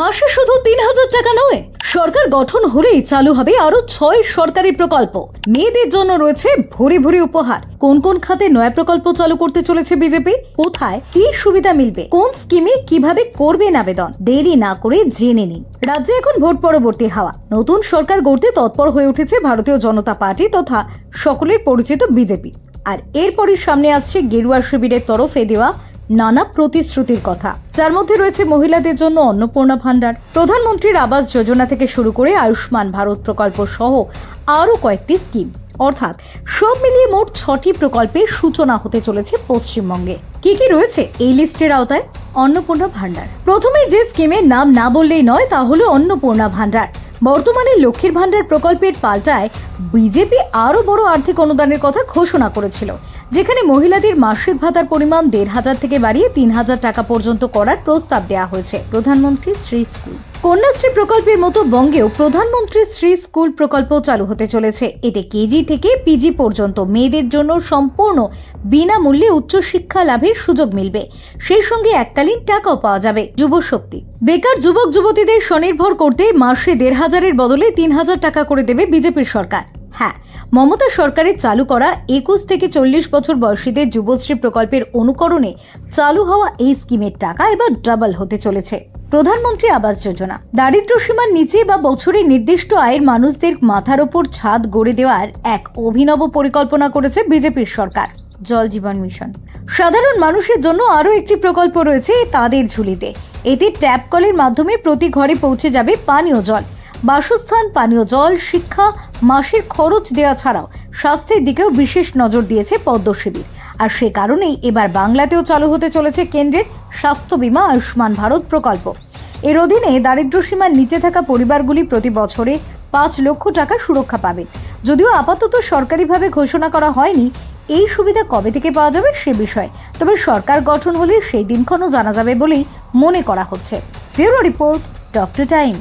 মাসে শুধু ৩,০০০ টাকা নয়, সরকার গঠন হলেই চালু হবে আরো ৬ সরকারি প্রকল্প। মেয়েদের জন্য রয়েছে ভরি ভরি উপহার। কোন কোন খাতে নয়া প্রকল্প চালু করতে চলেছে বিজেপি, কোথায় কি সুবিধা মিলবে, কোন স্কিমে কিভাবে করবেন আবেদন, দেরি না করে জেনে নিন। রাজ্যে এখন ভোট পরবর্তী হাওয়া। নতুন সরকার গড়তে তৎপর হয়ে উঠেছে ভারতীয় জনতা পার্টি তথা সকলের পরিচিত বিজেপি। আর এরপরই সামনে আসছে গেরুয়া শিবিরের তরফে দেওয়া নানা প্রতিশ্রুতির কথা, যার মধ্যে রয়েছে মহিলাদের জন্য অন্নপূর্ণা ভান্ডার, প্রধানমন্ত্রীর আবাস যোজনা থেকে শুরু করে আয়ুষ্মান ভারত প্রকল্প সহ আরো কয়েকটি স্কিম। অর্থাৎ সব মিলিয়ে মোট ৬টি প্রকল্পের সূচনা হতে চলেছে পশ্চিমবঙ্গে। কি কি রয়েছে এই লিস্টের আওতায়? অন্নপূর্ণা ভান্ডার। প্রথমে যে স্কিমের নাম না বললেই নয় তা হলো অন্নপূর্ণা ভান্ডার। বর্তমানে লক্ষ্মীর ভান্ডার প্রকল্পের পাল্টায় বিজেপি আরো বড় আর্থিক অনুদানের কথা ঘোষণা করেছিল, যেখানে মহিলাদের মাসিক ভাতার পরিমাণ ১৫০০ থেকে বাড়িয়ে ৩,০০০ টাকা পর্যন্ত করার প্রস্তাব দেওয়া হয়েছে। প্রধানমন্ত্রী শ্রী স্কুল, কন্যাশ্রী প্রকল্পের মতো বঙ্গেও প্রধানমন্ত্রী শ্রী স্কুল প্রকল্প চালু হতে চলেছে। এতে কেজি থেকে পিজি পর্যন্ত মেয়েদের জন্য সম্পূর্ণ বিনামূল্যে উচ্চশিক্ষা লাভের সুযোগ মিলবে। সেই সঙ্গে এককালীন টাকাও পাওয়া যাবে। যুবশক্তি, বেকার যুবক যুবতীদের স্বনির্ভর করতে মাসে ১৫০০-এর বদলে ৩,০০০ টাকা করে দেবে বিজেপির সরকার। হ্যাঁ, মমতা সরকারের চালু করা ২১ থেকে ৪০ বছর বয়সীদের যুবশ্রী প্রকল্পের অনুকরণে চালু হওয়া এই স্কিমের টাকা এবার ডাবল হতে চলেছে। প্রধানমন্ত্রী আবাস যোজনা, দারিদ্র্য সীমার নিচে বা বছরে নির্দিষ্ট আয়ের মানুষদের মাথার ওপর ছাদ গড়ে দেওয়ার এক অভিনব পরিকল্পনা করেছে বিজেপির সরকার। জল জীবন মিশন, সাধারণ মানুষের জন্য আরো একটি প্রকল্প রয়েছে তাদের ঝুলিতে। এতে ট্যাপ কলের মাধ্যমে প্রতি ঘরে পৌঁছে যাবে পানীয় জল, বাসস্থান, পানীয় জল, শিক্ষা, মাসের খরচ দেওয়া ছাড়াও স্বাস্থ্যের দিকেও বিশেষ নজর দিয়েছে পদ্ম শিবির। আর সে কারণেই এবার বাংলাতেও চালু হতে চলেছে কেন্দ্রের স্বাস্থ্য বীমা আয়ুষ্মান ভারত প্রকল্প। এর অধীনে দারিদ্র্য সীমার নিচে থাকা পরিবারগুলি প্রতি বছরে ৫ লক্ষ টাকা সুরক্ষা পাবে। যদিও আপাতত সরকারিভাবে ঘোষণা করা হয়নি এই সুবিধা কবে থেকে পাওয়া যাবে সে বিষয়ে, তবে সরকার গঠন হলে সেই দিনক্ষণও জানা যাবে বলেই মনে করা হচ্ছে। Bureau report, doctor time.